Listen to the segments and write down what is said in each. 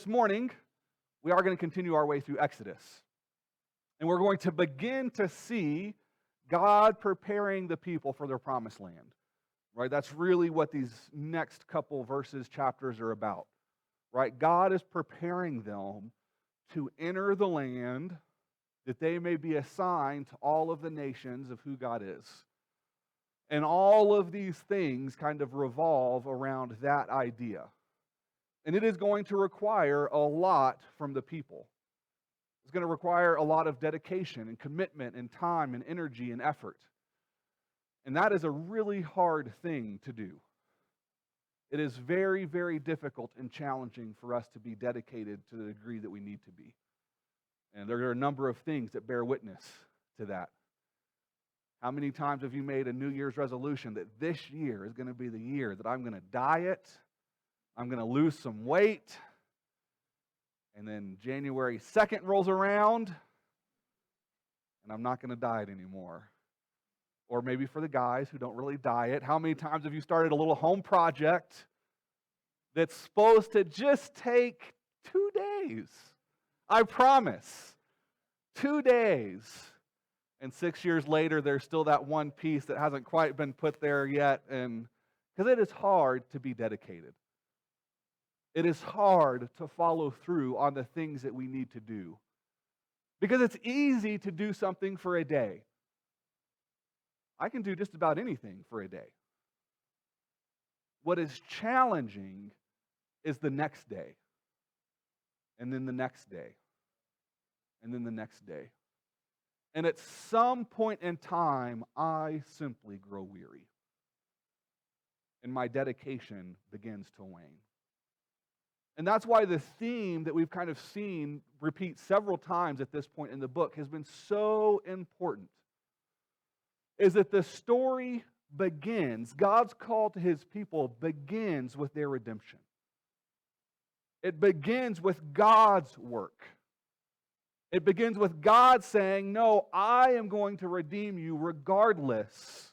This morning, we are going to continue our way through Exodus. And we're going to begin to see God preparing the people for their promised land. Right? That's really what these next couple verses, chapters are about. Right? God is preparing them to enter the land that they may be assigned to all of the nations of who God is. And all of these things kind of revolve around that idea. And it is going to require a lot from the people. It's going to require a lot of dedication and commitment and time and energy and effort. And that is a really hard thing to do. It is very, very difficult and challenging for us to be dedicated to the degree that we need to be. And there are a number of things that bear witness to that. How many times have you made a New Year's resolution that this year is going to be the year that I'm going to diet, I'm going to lose some weight, and then January 2nd rolls around, and I'm not going to diet anymore? Or maybe for the guys who don't really diet, how many times have you started a little home project that's supposed to just take 2 days? I promise. 2 days. And 6 years later, there's still that one piece that hasn't quite been put there yet. And because it is hard to be dedicated. It is hard to follow through on the things that we need to do. Because it's easy to do something for a day. I can do just about anything for a day. What is challenging is the next day. And then the next day. And then the next day. And at some point in time, I simply grow weary. And my dedication begins to wane. And that's why the theme that we've kind of seen repeat several times at this point in the book has been so important. Is that the story begins, God's call to His people begins with their redemption. It begins with God's work. It begins with God saying, no, I am going to redeem you regardless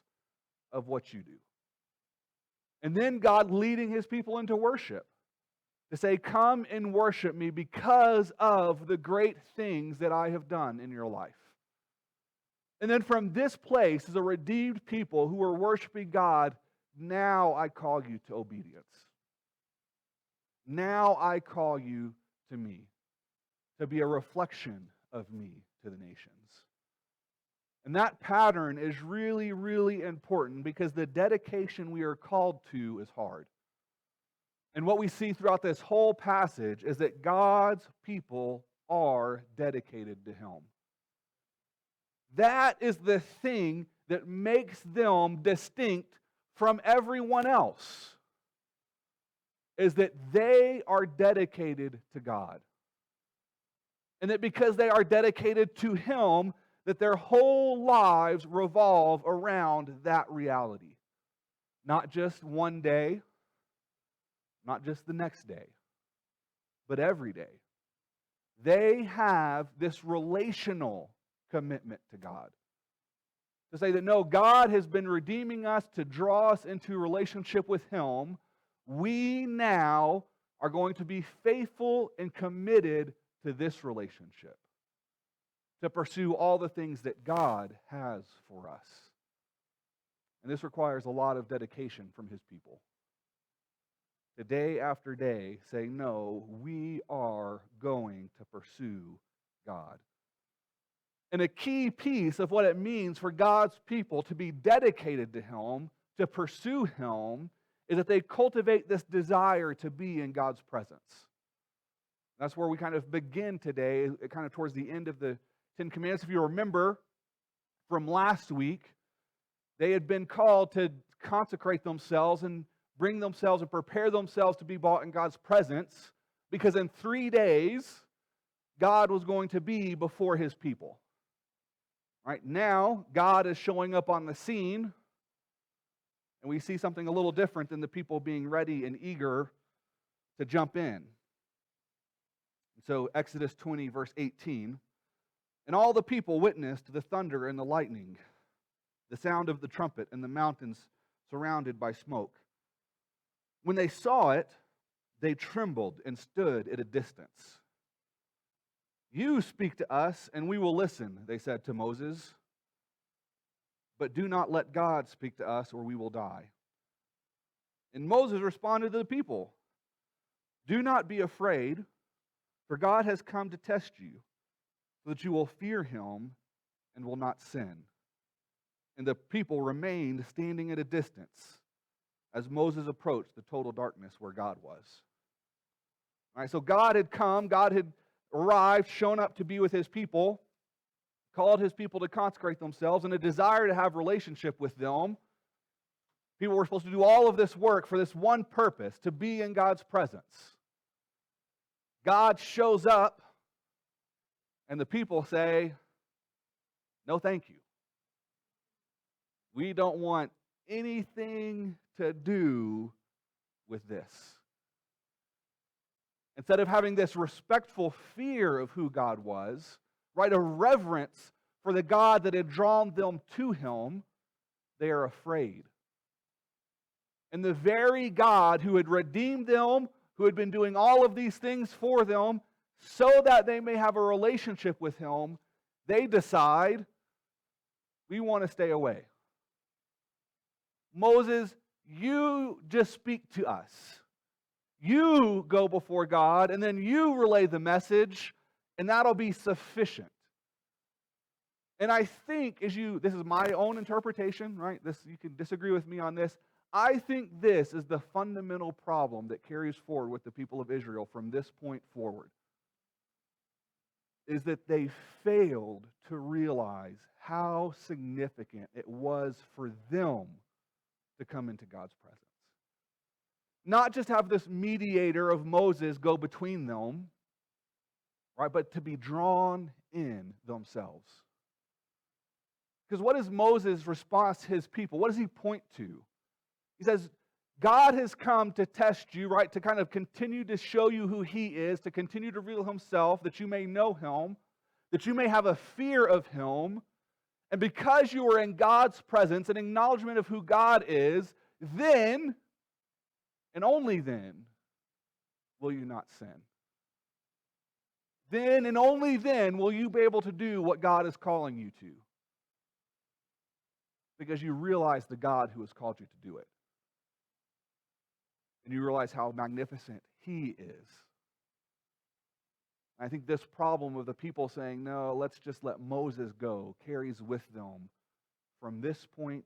of what you do. And then God leading His people into worship. To say, come and worship me because of the great things that I have done in your life. And then from this place, as a redeemed people who are worshiping God, now I call you to obedience. Now I call you to me, to be a reflection of me to the nations. And that pattern is really, really important because the dedication we are called to is hard. And what we see throughout this whole passage is that God's people are dedicated to Him. That is the thing that makes them distinct from everyone else, is that they are dedicated to God. And that because they are dedicated to Him, that their whole lives revolve around that reality. Not just one day, not just the next day, but every day. They have this relational commitment to God. To say that no, God has been redeeming us to draw us into relationship with Him. We now are going to be faithful and committed to this relationship. To pursue all the things that God has for us. And this requires a lot of dedication from His people. Day after day, say, no, we are going to pursue God. And a key piece of what it means for God's people to be dedicated to Him, to pursue Him, is that they cultivate this desire to be in God's presence. That's where we kind of begin today, kind of towards the end of the Ten Commandments. If you remember from last week, they had been called to consecrate themselves and bring themselves and prepare themselves to be brought in God's presence, because in 3 days, God was going to be before His people. Right now, God is showing up on the scene, and we see something a little different than the people being ready and eager to jump in. So Exodus 20, verse 18, and all the people witnessed the thunder and the lightning, the sound of the trumpet, and the mountains surrounded by smoke. When they saw it, they trembled and stood at a distance. "You speak to us, and we will listen," they said to Moses. "But do not let God speak to us, or we will die." And Moses responded to the people, "Do not be afraid, for God has come to test you, so that you will fear him and will not sin." And the people remained standing at a distance as Moses approached the total darkness where God was. All right, so God had come, God had arrived, shown up to be with his people, called his people to consecrate themselves, and a desire to have relationship with them. People were supposed to do all of this work for this one purpose, to be in God's presence. God shows up, and the people say, "No, thank you. We don't want anything to do with this." Instead of having this respectful fear of who God was, right, a reverence for the God that had drawn them to him, they are afraid. And the very God who had redeemed them, who had been doing all of these things for them, so that they may have a relationship with him, they decide, we want to stay away. Moses, you just speak to us. You go before God, and then you relay the message, and that'll be sufficient. And I think, this is my own interpretation, right? You can disagree with me on this. I think this is the fundamental problem that carries forward with the people of Israel from this point forward, is that they failed to realize how significant it was for them to come into God's presence. Not just have this mediator of Moses go between them, right, but to be drawn in themselves. Because what is Moses' response to his people? What does he point to? He says, God has come to test you, right, to kind of continue to show you who he is, to continue to reveal himself, that you may know him, that you may have a fear of him. And because you are in God's presence, an acknowledgement of who God is, then, and only then, will you not sin. Then and only then will you be able to do what God is calling you to. Because you realize the God who has called you to do it. And you realize how magnificent he is. I think this problem of the people saying, no, let's just let Moses go, carries with them from this point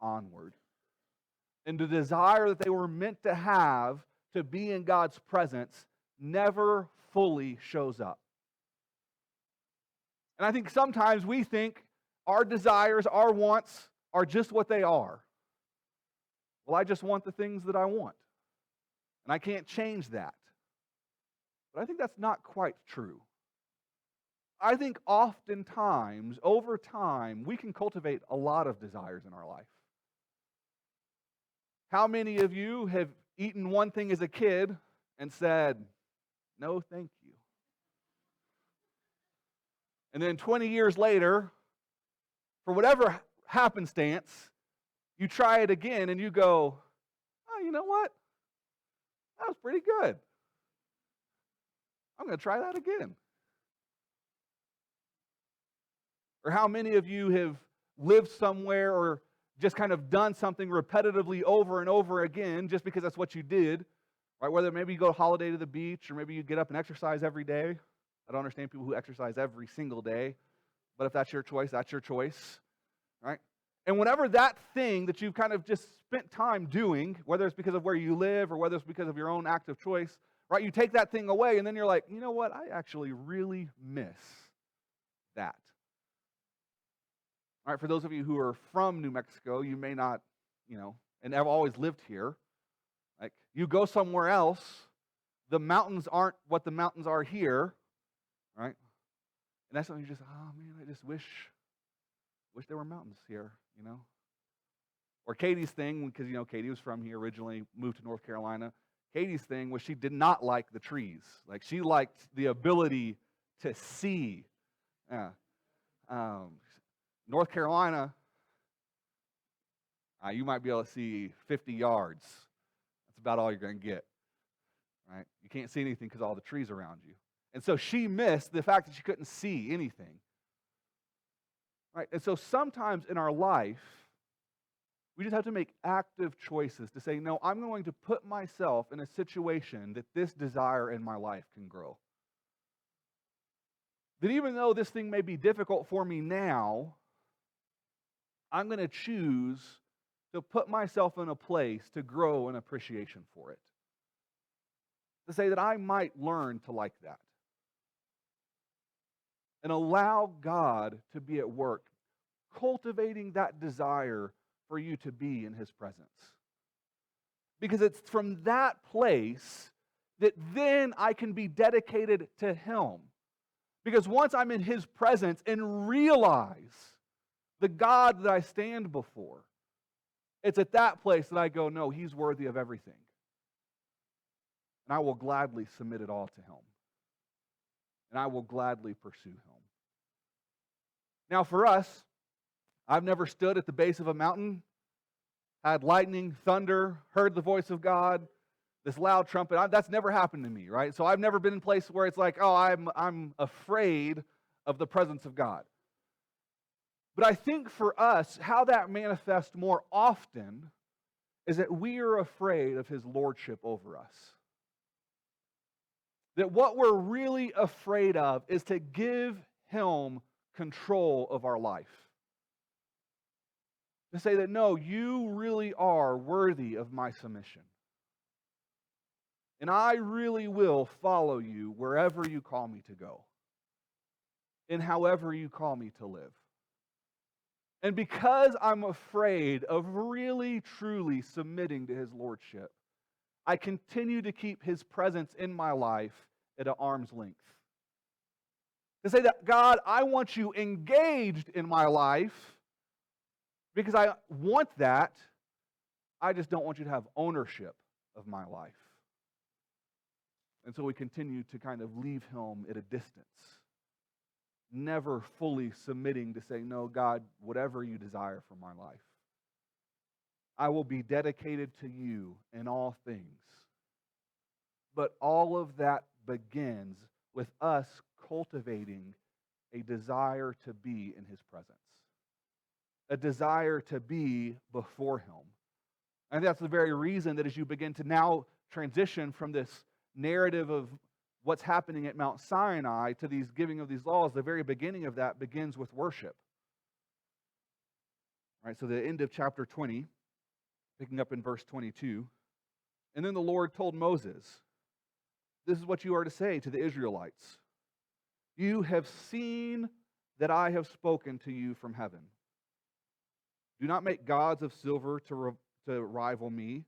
onward. And the desire that they were meant to have to be in God's presence never fully shows up. And I think sometimes we think our desires, our wants, are just what they are. Well, I just want the things that I want. And I can't change that. But I think that's not quite true. I think oftentimes, over time, we can cultivate a lot of desires in our life. How many of you have eaten one thing as a kid and said, no, thank you? And then 20 years later, for whatever happenstance, you try it again and you go, oh, you know what? That was pretty good. I'm going to try that again. Or how many of you have lived somewhere or just kind of done something repetitively over and over again just because that's what you did, right? Whether maybe you go holiday to the beach or maybe you get up and exercise every day. I don't understand people who exercise every single day, but if that's your choice, that's your choice, right? And whenever that thing that you've kind of just spent time doing, whether it's because of where you live or whether it's because of your own act of choice, right? You take that thing away and then you're like, you know what? I actually really miss that. All right, for those of you who are from New Mexico, you may not, and have always lived here. Like, you go somewhere else, the mountains aren't what the mountains are here, right? And that's when you just, oh man, I just wish there were mountains here, Or Katie's thing, because, Katie was from here originally, moved to North Carolina. Katie's thing was she did not like the trees. Like, she liked the ability to see. North Carolina, you might be able to see 50 yards. That's about all you're going to get. right? You can't see anything because all the trees around you. And so she missed the fact that she couldn't see anything. Right? And so sometimes in our life, we just have to make active choices to say, no, I'm going to put myself in a situation that this desire in my life can grow. That even though this thing may be difficult for me now, I'm going to choose to put myself in a place to grow an appreciation for it. To say that I might learn to like that. And allow God to be at work, cultivating that desire for you to be in His presence. Because it's from that place that then I can be dedicated to Him. Because once I'm in His presence and realize the God that I stand before, it's at that place that I go, no, He's worthy of everything. And I will gladly submit it all to Him. And I will gladly pursue Him. Now for us, I've never stood at the base of a mountain, had lightning, thunder, heard the voice of God, this loud trumpet. That's never happened to me, right? So I've never been in a place where it's like, oh, I'm afraid of the presence of God. But I think for us, how that manifests more often is that we are afraid of His lordship over us. That what we're really afraid of is to give Him control of our life. To say that, no, you really are worthy of my submission. And I really will follow you wherever you call me to go. And however you call me to live. And because I'm afraid of really, truly submitting to His lordship, I continue to keep His presence in my life at an arm's length. To say that, God, I want you engaged in my life because I want that. I just don't want you to have ownership of my life. And so we continue to kind of leave Him at a distance, never fully submitting to say, no, God, whatever you desire for my life, I will be dedicated to you in all things. But all of that begins with us cultivating a desire to be in His presence, a desire to be before Him. And that's the very reason that as you begin to now transition from this narrative of what's happening at Mount Sinai to these giving of these laws, the very beginning of that begins with worship. All right, so the end of chapter 20, picking up in verse 22. And then the Lord told Moses, this is what you are to say to the Israelites. You have seen that I have spoken to you from heaven. Do not make gods of silver to rival me.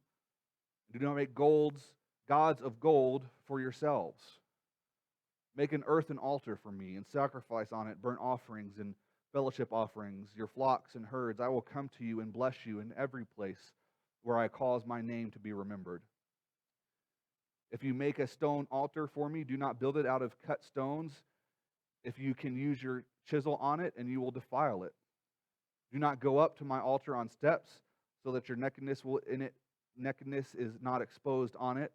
Do not make gods of gold for yourselves. Make an earthen altar for me and sacrifice on it burnt offerings and fellowship offerings, your flocks and herds. I will come to you and bless you in every place where I cause my name to be remembered. If you make a stone altar for me, do not build it out of cut stones. If you can use your chisel on it, and you will defile it. Do not go up to my altar on steps, so that your nakedness is not exposed on it.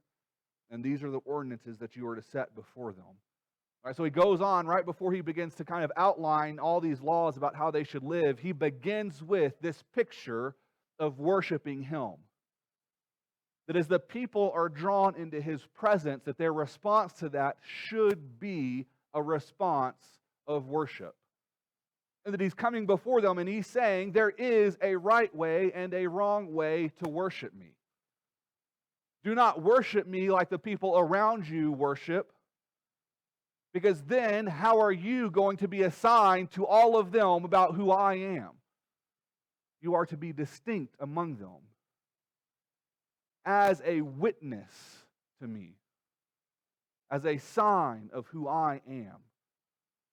And these are the ordinances that you are to set before them. All right, so he goes on right before he begins to kind of outline all these laws about how they should live. He begins with this picture of worshiping Him. That as the people are drawn into His presence, that their response to that should be a response of worship. And that He's coming before them and He's saying there is a right way and a wrong way to worship me. Do not worship me like the people around you worship, because then how are you going to be assigned to all of them about who I am? You are to be distinct among them as a witness to me, as a sign of who I am.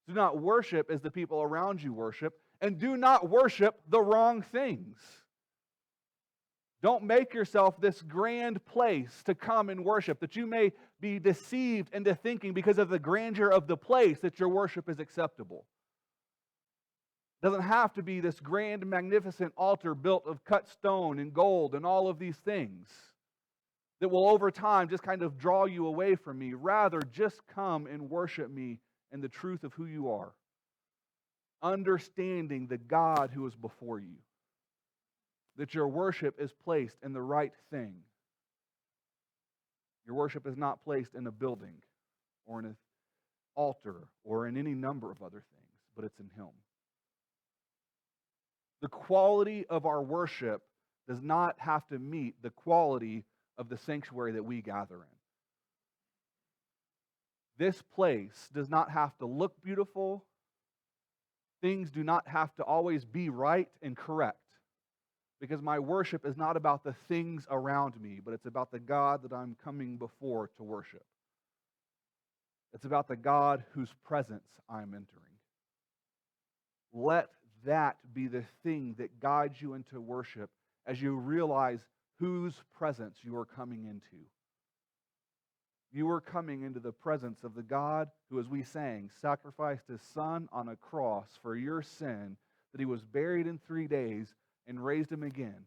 Do not worship as the people around you worship, and do not worship the wrong things. Don't make yourself this grand place to come and worship, that you may be deceived into thinking because of the grandeur of the place that your worship is acceptable. It doesn't have to be this grand, magnificent altar built of cut stone and gold and all of these things. that will over time just kind of draw you away from me. Rather, just come and worship me in the truth of who you are, understanding the God who is before you, that your worship is placed in the right thing. Your worship is not placed in a building or in an altar or in any number of other things, but it's in Him. The quality of our worship does not have to meet the quality of the sanctuary that we gather in. This place does not have to look beautiful. Things do not have to always be right and correct, because my worship is not about the things around me, but it's about the God that I'm coming before to worship. It's about the God whose presence I'm entering. Let that be the thing that guides you into worship as you realize whose presence you are coming into. You are coming into the presence of the God who, as we sang, sacrificed His Son on a cross for your sin, that He was buried in 3 days and raised Him again,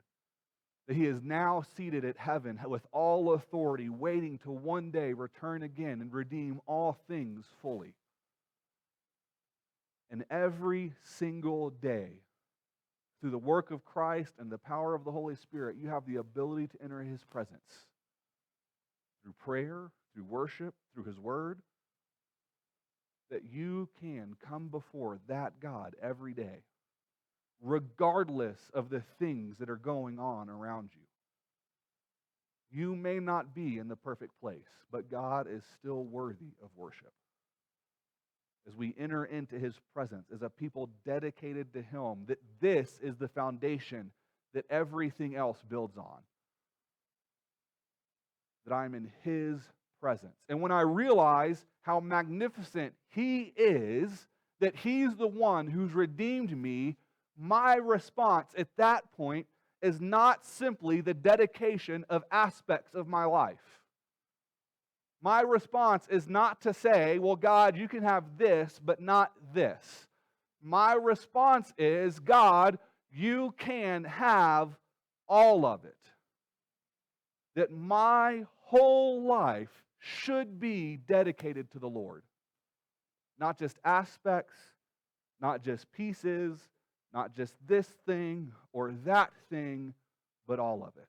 that He is now seated at heaven with all authority, waiting to one day return again and redeem all things fully. And every single day, through the work of Christ and the power of the Holy Spirit, you have the ability to enter His presence through prayer, through worship, through His Word, that you can come before that God every day, regardless of the things that are going on around you. You may not be in the perfect place, but God is still worthy of worship. As we enter into His presence as a people dedicated to Him, that this is the foundation that everything else builds on. That I'm in His presence. And when I realize how magnificent He is, that He's the one who's redeemed me, my response at that point is not simply the dedication of aspects of my life. My response is not to say, well, God, you can have this, but not this. My response is, God, you can have all of it. That my whole life should be dedicated to the Lord. Not just aspects, not just pieces, not just this thing or that thing, but all of it.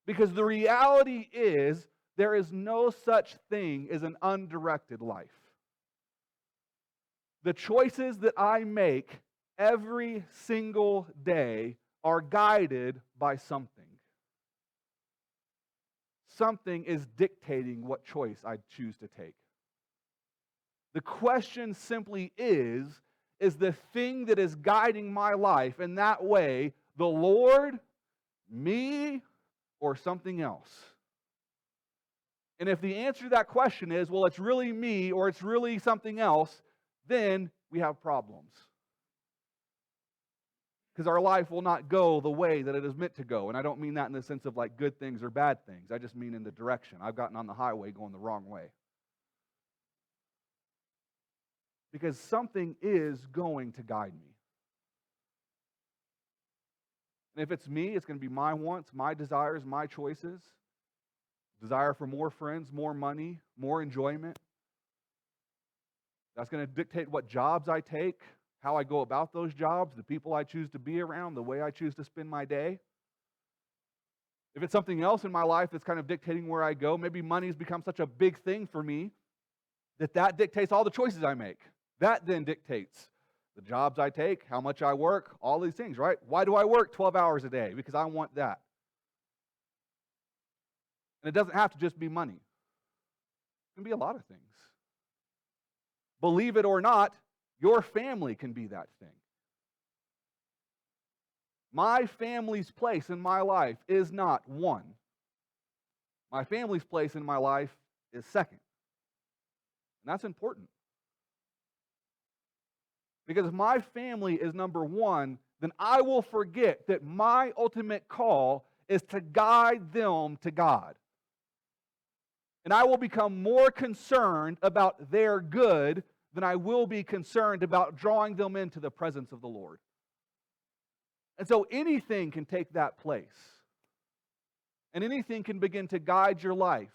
Because the reality is, there is no such thing as an undirected life. The choices that I make every single day are guided by something. Something is dictating what choice I choose to take. The question simply is the thing that is guiding my life in that way the Lord, me, or something else? And if the answer to that question is, well, it's really me or it's really something else, then we have problems. Because our life will not go the way that it is meant to go. And I don't mean that in the sense of like good things or bad things. I just mean in the direction. I've gotten on the highway going the wrong way. Because something is going to guide me. And if it's me, it's going to be my wants, my desires, my choices. Desire for more friends, more money, more enjoyment. That's going to dictate what jobs I take, how I go about those jobs, the people I choose to be around, the way I choose to spend my day. If it's something else in my life that's kind of dictating where I go, maybe money's become such a big thing for me that dictates all the choices I make. That then dictates the jobs I take, how much I work, all these things, right? Why do I work 12 hours a day? Because I want that. And it doesn't have to just be money. It can be a lot of things. Believe it or not, your family can be that thing. My family's place in my life is not one. My family's place in my life is second. And that's important. Because if my family is number one, then I will forget that my ultimate call is to guide them to God. And I will become more concerned about their good than I will be concerned about drawing them into the presence of the Lord. And so anything can take that place. and anything can begin to guide your life.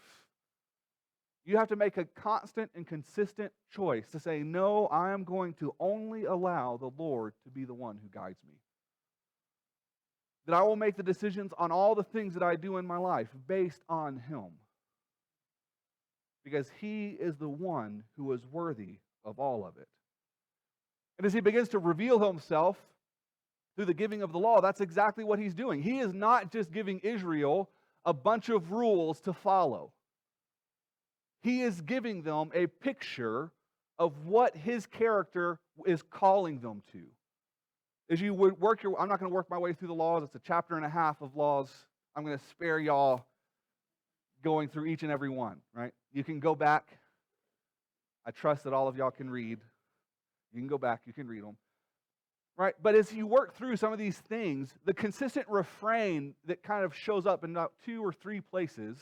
You have to make a constant and consistent choice to say, no, I am going to only allow the Lord to be the one who guides me. That I will make the decisions on all the things that I do in my life based on Him. Because He is the one who is worthy of all of it. And as He begins to reveal Himself through the giving of the law, that's exactly what He's doing. He is not just giving Israel a bunch of rules to follow. He is giving them a picture of what His character is calling them to. As you would I'm not going to work my way through the laws. It's a chapter and a half of laws. I'm going to spare y'all going through each and every one, right? You can go back. I trust that all of y'all can read. You can go back, you can read them. Right? But as you work through some of these things, the consistent refrain that kind of shows up in about 2 or 3 places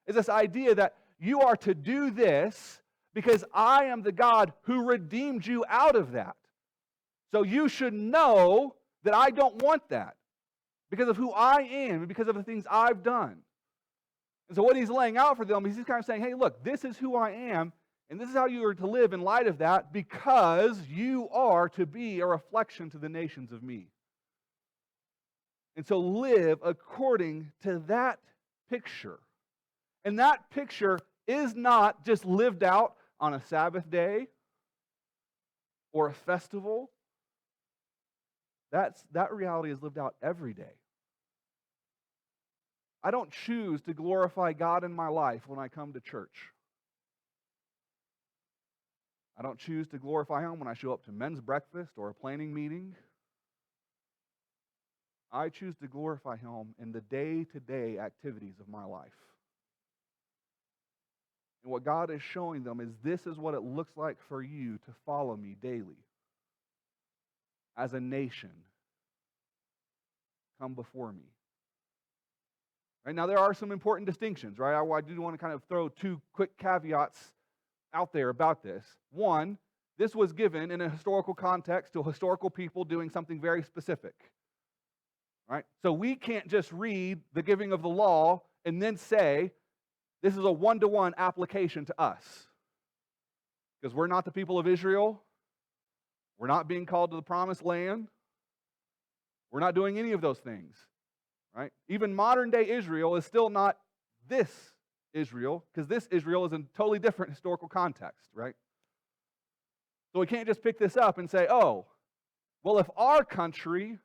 is this idea that you are to do this because I am the God who redeemed you out of that. So you should know that I don't want that because of who I am and because of the things I've done. And so what He's laying out for them is He's kind of saying, hey, look, this is who I am, and this is how you are to live in light of that because you are to be a reflection to the nations of me. And so live according to that picture. And that picture is not just lived out on a Sabbath day or a festival. That reality is lived out every day. I don't choose to glorify God in my life when I come to church. I don't choose to glorify Him when I show up to men's breakfast or a planning meeting. I choose to glorify Him in the day-to-day activities of my life. And what God is showing them is this is what it looks like for you to follow me daily. As a nation, come before me. Right? Now, there are some important distinctions, right? I do want to kind of throw 2 quick caveats out there about this. One, this was given in a historical context to historical people doing something very specific. Right? So we can't just read the giving of the law and then say, this is a one-to-one application to us. Because we're not the people of Israel. We're not being called to the promised land. We're not doing any of those things. Right? Even modern-day Israel is still not this Israel, because this Israel is in a totally different historical context, right? So we can't just pick this up and say, oh, well, if our country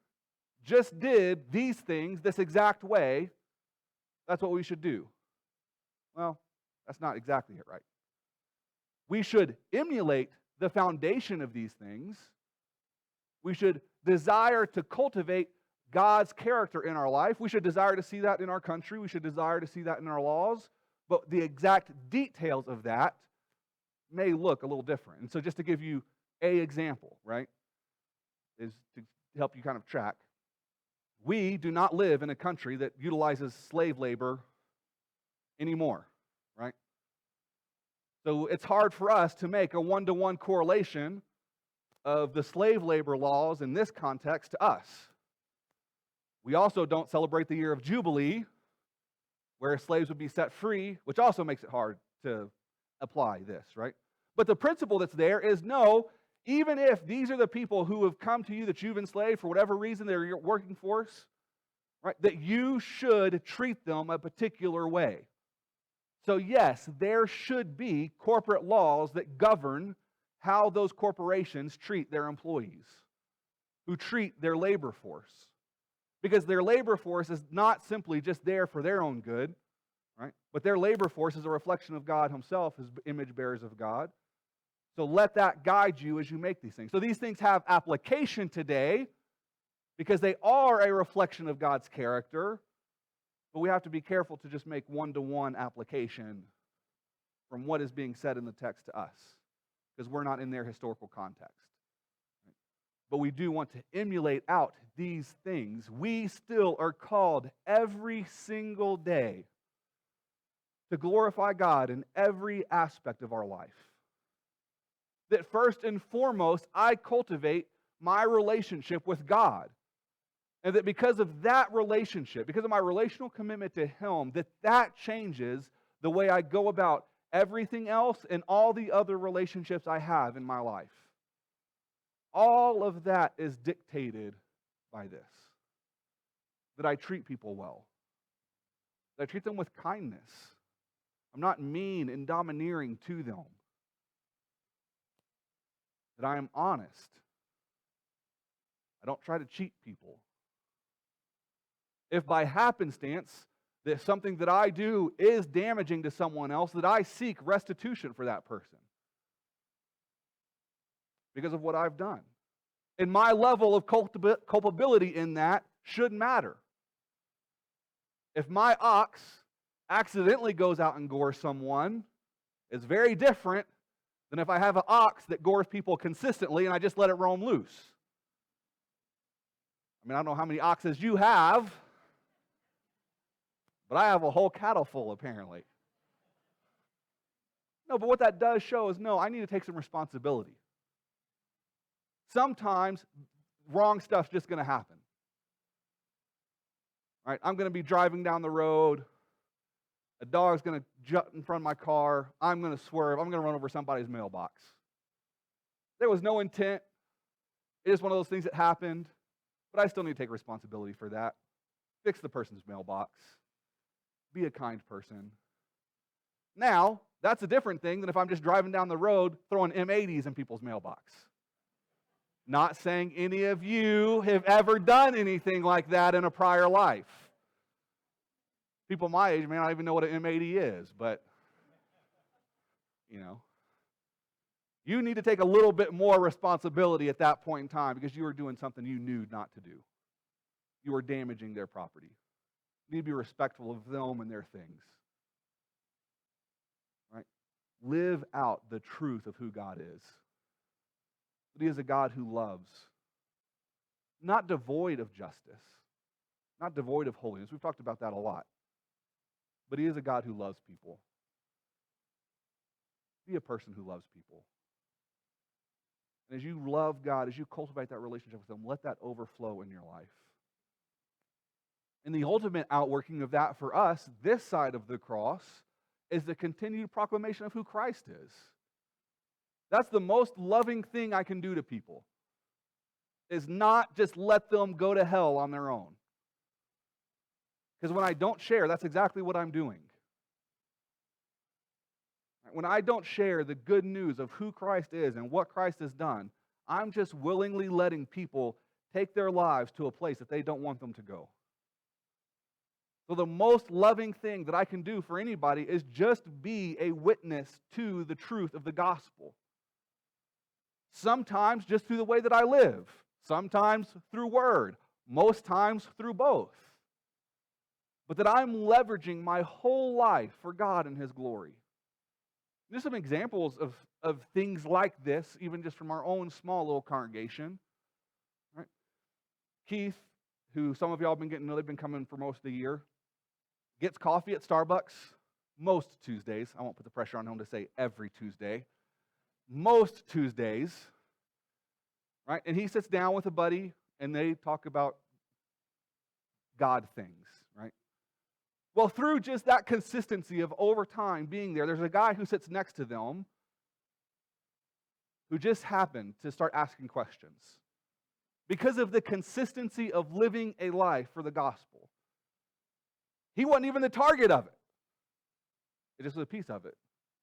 just did these things this exact way, that's what we should do. Well, that's not exactly it, right? We should emulate the foundation of these things. We should desire to cultivate God's character in our life. We should desire to see that in our country. We should desire to see that in our laws. But the exact details of that may look a little different. And so just to give you an example, right, is to help you kind of track. We do not live in a country that utilizes slave labor anymore, right? So it's hard for us to make a one-to-one correlation of the slave labor laws in this context to us. We also don't celebrate the year of Jubilee, where slaves would be set free, which also makes it hard to apply this, right? But the principle that's there is no, even if these are the people who have come to you that you've enslaved for whatever reason, they're your working force, right? That you should treat them a particular way. So yes, there should be corporate laws that govern how those corporations treat their employees, who treat their labor force. Because their labor force is not simply just there for their own good, right? But their labor force is a reflection of God Himself, as image bearers of God. So let that guide you as you make these things. So these things have application today because they are a reflection of God's character, but we have to be careful to just make one-to-one application from what is being said in the text to us, because we're not in their historical context. But we do want to emulate out these things. We still are called every single day to glorify God in every aspect of our life. That first and foremost, I cultivate my relationship with God. And that because of that relationship, because of my relational commitment to Him, that changes the way I go about everything else and all the other relationships I have in my life. All of that is dictated by this. That I treat people well. That I treat them with kindness. I'm not mean and domineering to them. That I am honest. I don't try to cheat people. If by happenstance that something that I do is damaging to someone else, that I seek restitution for that person because of what I've done. And my level of culpability in that should matter. If my ox accidentally goes out and gores someone, it's very different than if I have an ox that gores people consistently and I just let it roam loose. I mean, I don't know how many oxes you have, but I have a whole cattle full, apparently. No, but what that does show is, no, I need to take some responsibility. Sometimes wrong stuff's just going to happen. Right? I'm going to be driving down the road. A dog's going to jump in front of my car. I'm going to swerve. I'm going to run over somebody's mailbox. There was no intent. It is one of those things that happened, but I still need to take responsibility for that. Fix the person's mailbox. Be a kind person. Now, that's a different thing than if I'm just driving down the road throwing M80s in people's mailbox. Not saying any of you have ever done anything like that in a prior life. People my age may not even know what an M80 is, but, you need to take a little bit more responsibility at that point in time because you were doing something you knew not to do. You were damaging their property. You need to be respectful of them and their things. Right? Live out the truth of who God is. That He is a God who loves, not devoid of justice, not devoid of holiness. We've talked about that a lot. But He is a God who loves people. Be a person who loves people. And as you love God, as you cultivate that relationship with Him, let that overflow in your life. And the ultimate outworking of that for us, this side of the cross, is the continued proclamation of who Christ is. That's the most loving thing I can do to people, is not just let them go to hell on their own. Because when I don't share, that's exactly what I'm doing. When I don't share the good news of who Christ is and what Christ has done, I'm just willingly letting people take their lives to a place that they don't want them to go. So the most loving thing that I can do for anybody is just be a witness to the truth of the gospel. Sometimes just through the way that I live. Sometimes through word. Most times through both. But that I'm leveraging my whole life for God and His glory. There's some examples of things like this, even just from our own small little congregation. Right? Keith, who some of y'all have been getting to know, they've been coming for most of the year, gets coffee at Starbucks most Tuesdays. I won't put the pressure on him to say every Tuesday. Most Tuesdays. Right? And he sits down with a buddy and they talk about God things. Right? Well, through just that consistency of over time being there, there's a guy who sits next to them who just happened to start asking questions because of the consistency of living a life for the gospel. He wasn't even the target of it. It just was a piece of it.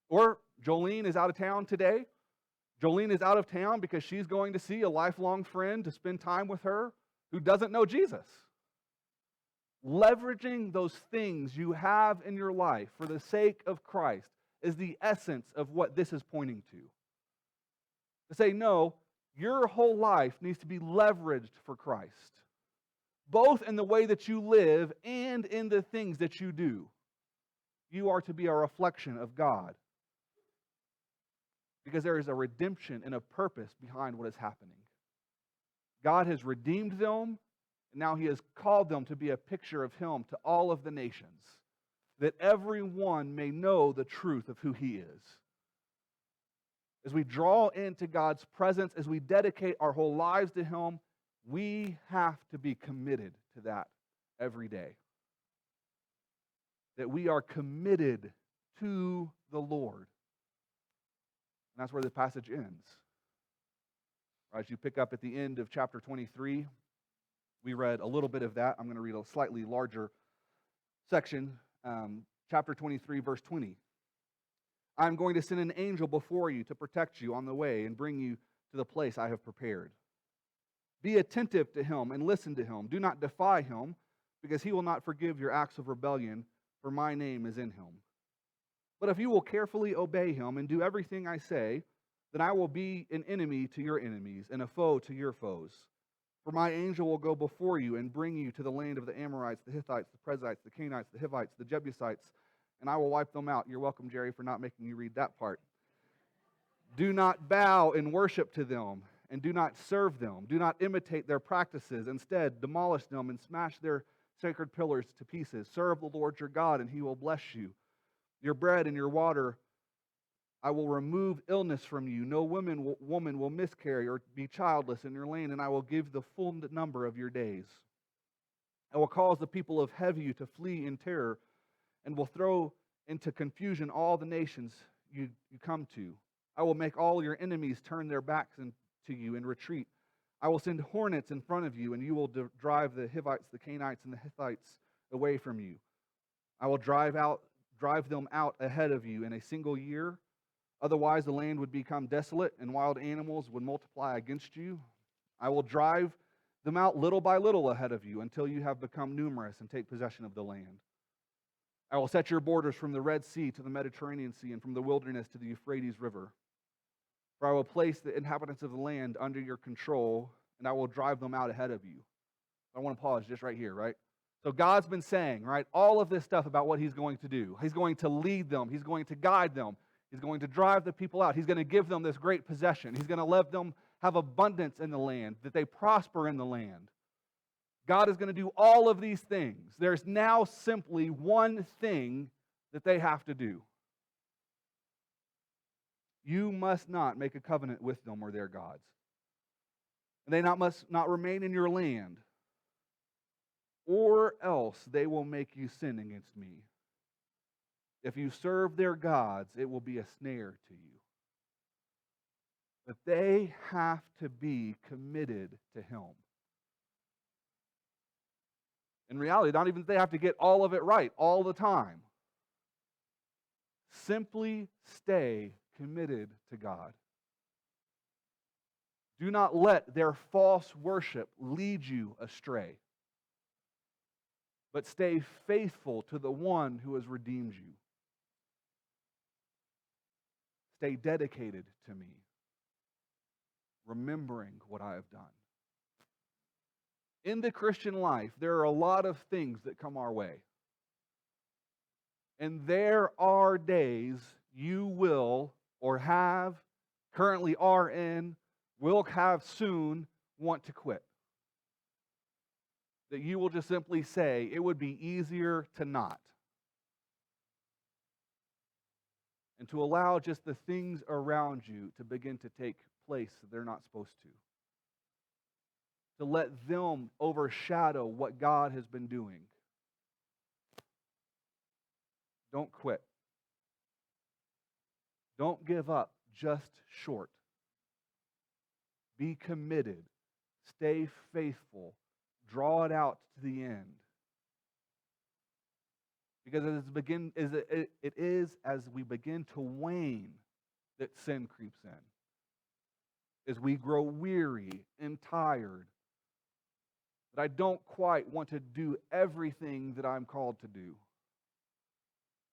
Or Jolene is out of town today. Jolene is out of town because she's going to see a lifelong friend to spend time with her who doesn't know Jesus. Leveraging those things you have in your life for the sake of Christ is the essence of what this is pointing to. To say, no, your whole life needs to be leveraged for Christ, both in the way that you live and in the things that you do. You are to be a reflection of God because there is a redemption and a purpose behind what is happening. God has redeemed them. And now He has called them to be a picture of Him to all of the nations, that everyone may know the truth of who He is. As we draw into God's presence, as we dedicate our whole lives to Him, We have to be committed to that every day. That we are committed to the Lord. And that's where the passage ends. As you pick up at the end of chapter 23, we read a little bit of that. I'm going to read a slightly larger section, chapter 23, verse 20. I'm going to send an angel before you to protect you on the way and bring you to the place I have prepared. Be attentive to him and listen to him. Do not defy him, because he will not forgive your acts of rebellion, for my name is in him. But if you will carefully obey him and do everything I say, then I will be an enemy to your enemies and a foe to your foes. For my angel will go before you and bring you to the land of the Amorites, the Hittites, the Perizzites, the Canaanites, the Hivites, the Jebusites, and I will wipe them out. You're welcome, Jerry, for not making you read that part. Do not bow and worship to them, and do not serve them. Do not imitate their practices. Instead, demolish them and smash their sacred pillars to pieces. Serve the Lord your God, and he will bless you. Your bread and your water I will remove illness from you. No woman will miscarry or be childless in your land, and I will give the full number of your days. I will cause the people of Hevi to flee in terror, and will throw into confusion all the nations you come to. I will make all your enemies turn their backs to you and retreat. I will send hornets in front of you, and you will drive the Hivites, the Canaanites, and the Hittites away from you. I will drive them out ahead of you in a single year. Otherwise, the land would become desolate, and wild animals would multiply against you. I will drive them out little by little ahead of you until you have become numerous and take possession of the land. I will set your borders from the Red Sea to the Mediterranean Sea and from the wilderness to the Euphrates River. For I will place the inhabitants of the land under your control, and I will drive them out ahead of you. I want to pause just right here, right? So God's been saying, right, all of this stuff about what he's going to do. He's going to lead them. He's going to guide them. He's going to drive the people out. He's going to give them this great possession. He's going to let them have abundance in the land, that they prosper in the land. God is going to do all of these things. There's now simply one thing that they have to do. You must not make a covenant with them or their gods. And they must not remain in your land, or else they will make you sin against me. If you serve their gods, it will be a snare to you. But they have to be committed to him. In reality, not even they have to get all of it right all the time. Simply stay committed to God. Do not let their false worship lead you astray, but stay faithful to the one who has redeemed you. Stay dedicated to me, remembering what I have done. In the Christian life, there are a lot of things that come our way. And there are days you will, or have, currently are in, will have soon, want to quit. That you will just simply say, it would be easier to not. And to allow just the things around you to begin to take place that they're not supposed to. To let them overshadow what God has been doing. Don't quit. Don't give up just short. Be committed. Stay faithful. Draw it out to the end. Because it is as we begin to wane that sin creeps in. As we grow weary and tired, that I don't quite want to do everything that I'm called to do.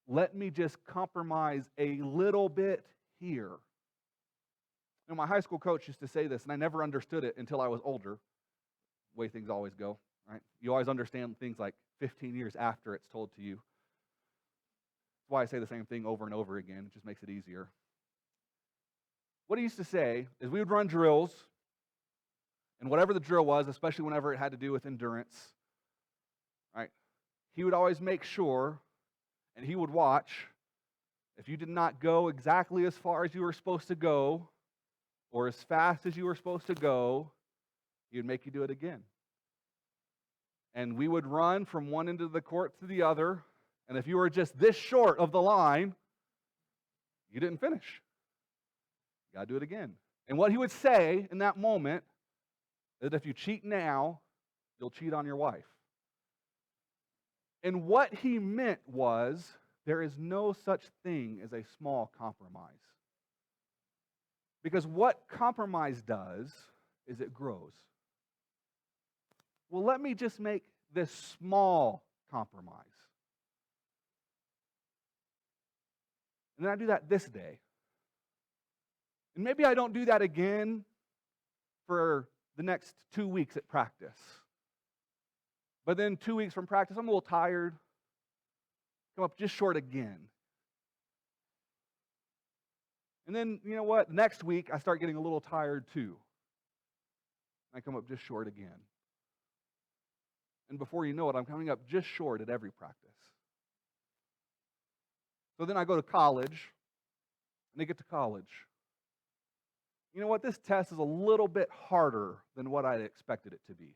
Let me just compromise a little bit here. You know, my high school coach used to say this, and I never understood it until I was older. The way things always go, right? You always understand things like 15 years after it's told to you. That's why I say the same thing over and over again. It just makes it easier. What he used to say is we would run drills, and whatever the drill was, especially whenever it had to do with endurance, right? He would always make sure, and he would watch, if you did not go exactly as far as you were supposed to go, or as fast as you were supposed to go, He would make you do it again. And we would run from one end of the court to the other, and if you were just this short of the line, you didn't finish. You got to do it again. And what he would say in that moment is that if you cheat now, you'll cheat on your wife. And what he meant was, there is no such thing as a small compromise. Because what compromise does is it grows. Well, let me just make this small compromise. And then I do that this day. And maybe I don't do that again for the next 2 weeks at practice. But then 2 weeks from practice, I'm a little tired. Come up just short again. And then, you know what? Next week, I start getting a little tired too. I come up just short again. And before you know it, I'm coming up just short at every practice. So then I go to college, and I get to college. You know what? This test is a little bit harder than what I expected it to be.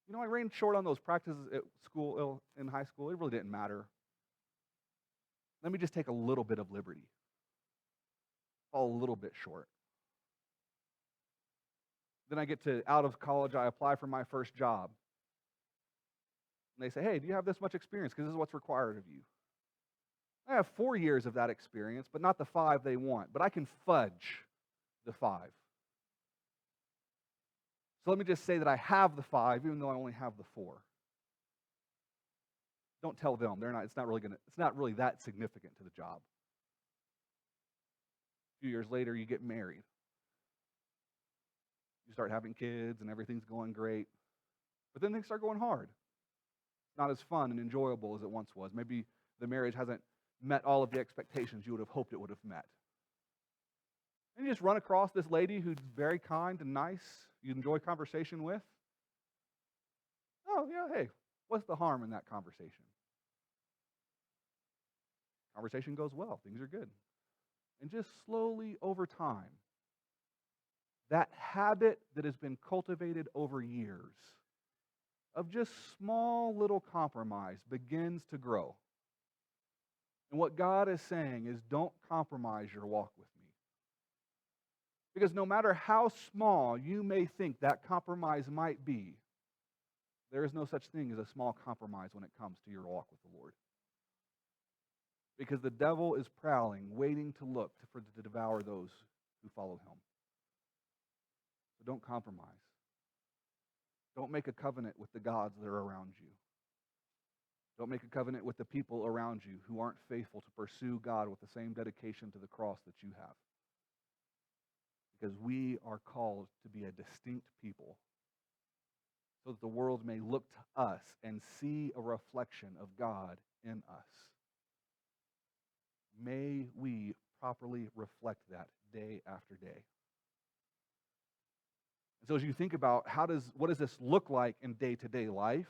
You know, I ran short on those practices at school, in high school. It really didn't matter. Let me just take a little bit of liberty. Fall a little bit short. Then I get to out of college, I apply for my first job. And they say, hey, do you have this much experience? Because this is what's required of you. I have 4 years of that experience, but not the 5 they want. But I can fudge the 5. So let me just say that I have the 5, even though I only have the 4. Don't tell them. It's not really that significant to the job. A few years later, you get married. You start having kids and everything's going great. But then things start going hard. It's not as fun and enjoyable as it once was. Maybe the marriage hasn't met all of the expectations you would have hoped it would have met. And you just run across this lady who's very kind and nice, you enjoy conversation with. Oh, yeah, hey, what's the harm in that conversation? Conversation goes well, things are good. And just slowly over time, that habit that has been cultivated over years of just small little compromise begins to grow. And what God is saying is, don't compromise your walk with me. Because no matter how small you may think that compromise might be, there is no such thing as a small compromise when it comes to your walk with the Lord. Because the devil is prowling, waiting to to devour those who follow him. So don't compromise. Don't make a covenant with the gods that are around you. Don't make a covenant with the people around you who aren't faithful to pursue God with the same dedication to the cross that you have. Because we are called to be a distinct people, so that the world may look to us and see a reflection of God in us. May we properly reflect that day after day. And so as you think about what does this look like in day-to-day life,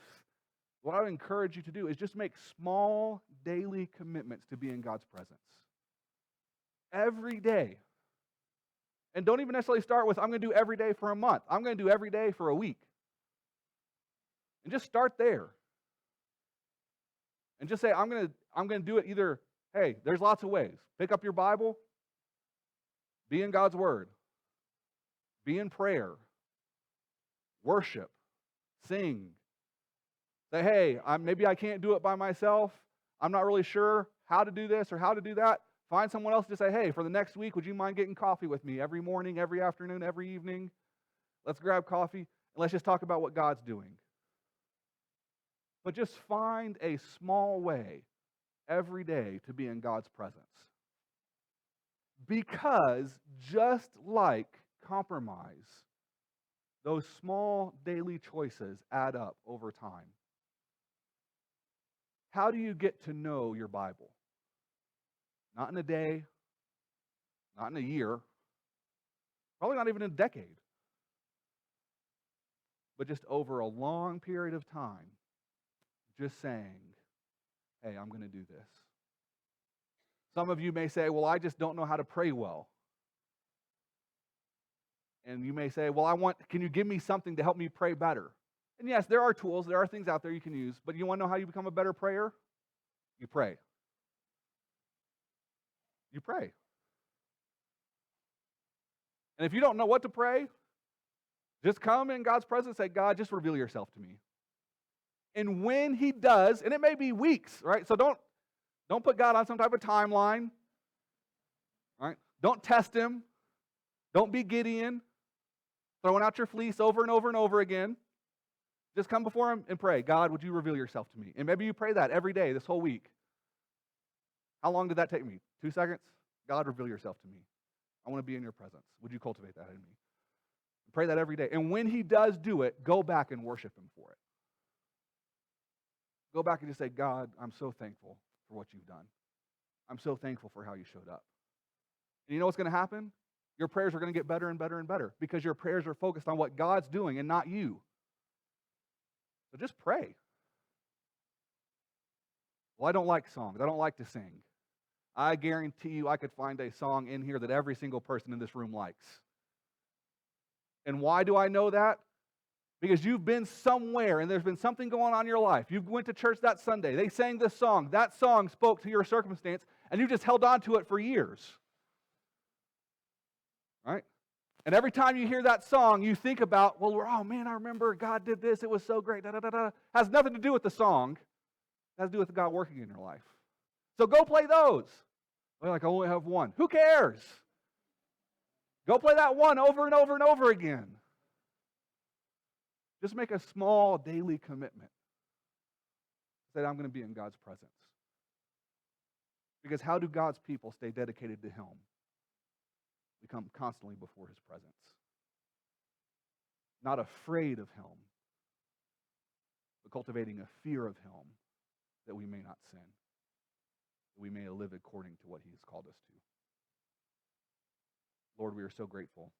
what I would encourage you to do is just make small daily commitments to be in God's presence. Every day. And don't even necessarily start with, I'm going to do every day for a month. I'm going to do every day for a week. And just start there. And just say, I'm going to do it either, hey, there's lots of ways. Pick up your Bible. Be in God's Word. Be in prayer. Worship. Sing. Say, hey, maybe I can't do it by myself. I'm not really sure how to do this or how to do that. Find someone else to say, hey, for the next week, would you mind getting coffee with me every morning, every afternoon, every evening? Let's grab coffee, and let's just talk about what God's doing. But just find a small way every day to be in God's presence. Because just like compromise, those small daily choices add up over time. How do you get to know your Bible? Not in a day, not in a year, probably not even in a decade, but just over a long period of time, just saying, hey, I'm going to do this. Some of you may say, well, I just don't know how to pray well. And you may say, well, can you give me something to help me pray better? And yes, there are tools, there are things out there you can use, but you want to know how you become a better prayer? You pray. You pray. And if you don't know what to pray, just come in God's presence and say, God, just reveal yourself to me. And when he does, and it may be weeks, right? So don't put God on some type of timeline, right? Don't test him. Don't be Gideon, throwing out your fleece over and over and over again. Just come before him and pray, God, would you reveal yourself to me? And maybe you pray that every day this whole week. How long did that take me? 2 seconds? God, reveal yourself to me. I want to be in your presence. Would you cultivate that in me? Pray that every day. And when he does do it, go back and worship him for it. Go back and just say, God, I'm so thankful for what you've done. I'm so thankful for how you showed up. And you know what's going to happen? Your prayers are going to get better and better and better because your prayers are focused on what God's doing and not you. So just pray. Well, I don't like songs. I don't like to sing. I guarantee you I could find a song in here that every single person in this room likes. And why do I know that? Because you've been somewhere and there's been something going on in your life. You went to church that Sunday. They sang this song. That song spoke to your circumstance, and you just held on to it for years. Right? And every time you hear that song, you think about, well, oh man, I remember God did this. It was so great. Da, da, da, da. Has nothing to do with the song. It has to do with God working in your life. So go play those. Well, like, I only have one. Who cares? Go play that one over and over and over again. Just make a small daily commitment that I'm going to be in God's presence. Because how do God's people stay dedicated to him? We come constantly before his presence. Not afraid of him, but cultivating a fear of him that we may not sin, that we may live according to what he has called us to. Lord, we are so grateful